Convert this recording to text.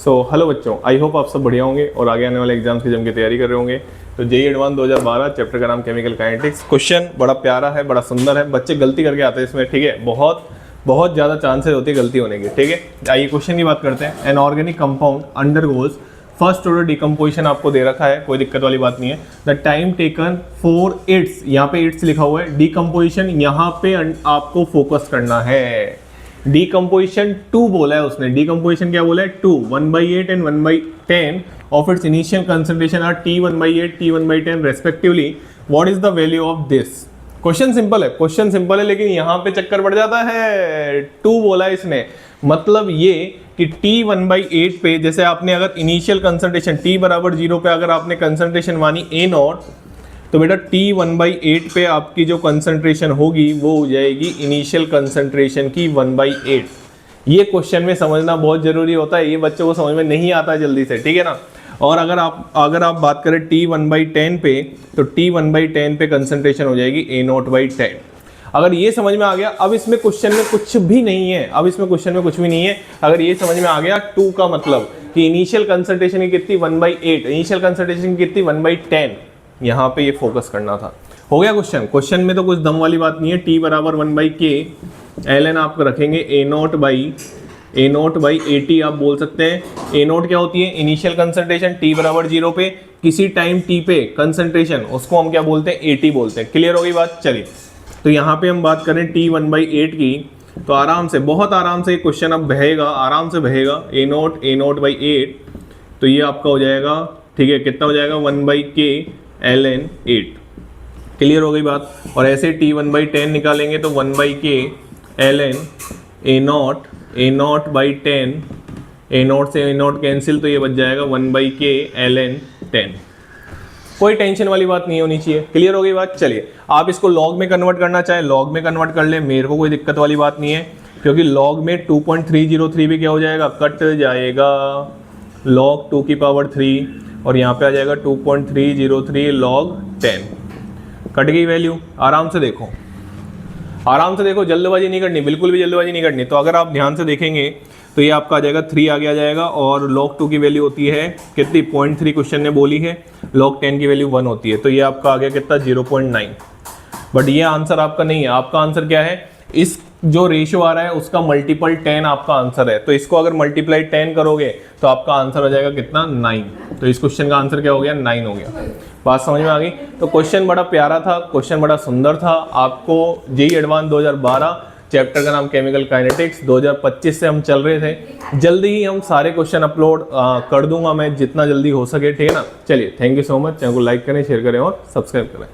So hello बच्चों, I hope आप सब बढ़िया होंगे और आगे आने वाले एग्जाम्स की जम के तैयारी कर रहे होंगे। तो जेईई एडवांस 2012 चैप्टर का नाम केमिकल काइनेटिक्स। क्वेश्चन बड़ा प्यारा है, बड़ा सुंदर है, बच्चे गलती करके आते हैं इसमें, ठीक है। बहुत बहुत ज़्यादा चांसेस होती है गलती होने की, ठीक है। आइए क्वेश्चन की बात करते हैं। An organic compound undergoes first order decomposition आपको दे रखा है, कोई दिक्कत वाली बात नहीं है। The time taken for its, यहाँ पे इट्स लिखा हुआ है, डिकम्पोजिशन यहाँ पे आपको फोकस करना है। डिकम्पोजिशन 2 बोला है उसने, डिकम्पोजिशन क्या बोला है 2, 1/8 and 1/10 of its initial concentration are T1/8 T1/10 respectively. What is the value of this? Question simple है, क्वेश्चन सिंपल है, लेकिन यहाँ पे चक्कर पड़ जाता है। 2 बोला है इसने, मतलब ये कि T1/8 पे, जैसे आपने अगर इनिशियल कंसंट्रेशन T = 0 पे अगर आपने कंसंट्रेशन मानी A0, तो बेटा T1/8 पे आपकी जो कंसंट्रेशन होगी वो हो जाएगी इनिशियल कंसंट्रेशन की 1/8। ये क्वेश्चन में समझना बहुत जरूरी होता है, ये बच्चों को समझ में नहीं आता जल्दी से, ठीक है ना। और अगर आप बात करें T1/10 पे, तो T1/10 पे कंसंट्रेशन हो जाएगी A0/10। अगर ये समझ में आ गया, अब इसमें क्वेश्चन में कुछ भी नहीं है, अगर ये समझ में आ गया 2 का मतलब कि इनिशियल कंसंट्रेशन की कितनी 1/8, इनिशियल कंसंट्रेशन की कितनी 1/10, यहाँ पे ये फोकस करना था। हो गया क्वेश्चन। क्वेश्चन में तो कुछ दम वाली बात नहीं है। T = 1/K, ln आप रखेंगे A0/AT आप बोल सकते हैं। A0 क्या होती है? इनिशियल कंसंट्रेशन T = 0 पे, किसी टाइम T पे कंसंट्रेशन, उसको हम क्या बोलते हैं? AT बोलते हैं। क्लियर हो गई बात? चलिए, तो यहाँ पे हम बात करें T1/8 की, तो आराम से, बहुत आराम से क्वेश्चन अब बहेगा, आराम से बहेगा। A0/8, तो ये आपका हो जाएगा, ठीक है, कितना हो जाएगा? 1/K ln 8। क्लियर हो गई बात। और ऐसे T1/10 निकालेंगे तो 1/K ln A0/10, A0 से A0 कैंसिल, तो ये बच जाएगा 1/K ln 10। कोई टेंशन वाली बात नहीं होनी चाहिए। क्लियर हो गई बात। चलिए, आप इसको लॉग में कन्वर्ट करना चाहें लॉग में कन्वर्ट कर ले, मेरे को कोई दिक्कत वाली बात नहीं है, क्योंकि लॉग में 2.303 भी क्या हो जाएगा? कट जाएगा, log 2 की पावर 3, और यहाँ पे आ जाएगा 2.303 log 10। कट गई वैल्यू। आराम से देखो, जल्दबाजी नहीं करनी, बिल्कुल भी जल्दबाजी नहीं करनी। तो अगर आप ध्यान से देखेंगे तो ये आपका आ जाएगा 3 आगे आ जाएगा, और log 2 की वैल्यू होती है कितनी? 0.3 क्वेश्चन ने बोली है। log 10 की वैल्यू 1 होती है, तो ये आपका आ गया कितना? 0.9। बट ये आंसर आपका नहीं है। आपका आंसर क्या है? इस जो रेशियो आ रहा है उसका मल्टीपल 10 आपका आंसर है। तो इसको अगर मल्टीप्लाई 10 करोगे तो आपका आंसर हो जाएगा कितना? 9। तो इस क्वेश्चन का आंसर क्या हो गया? 9 हो गया। बात समझ में आ गई? तो क्वेश्चन बड़ा प्यारा था, क्वेश्चन बड़ा सुंदर था। आपको जेईई एडवांस 2012 चैप्टर का नाम केमिकल काइनेटिक्स, 2025 से हम चल रहे थे। जल्दी ही हम सारे क्वेश्चन अपलोड कर दूंगा मैं, जितना जल्दी हो सके, ठीक है ना। चलिए, thank you so much. Channel को लाइक करें, शेयर करें और सब्सक्राइब करें।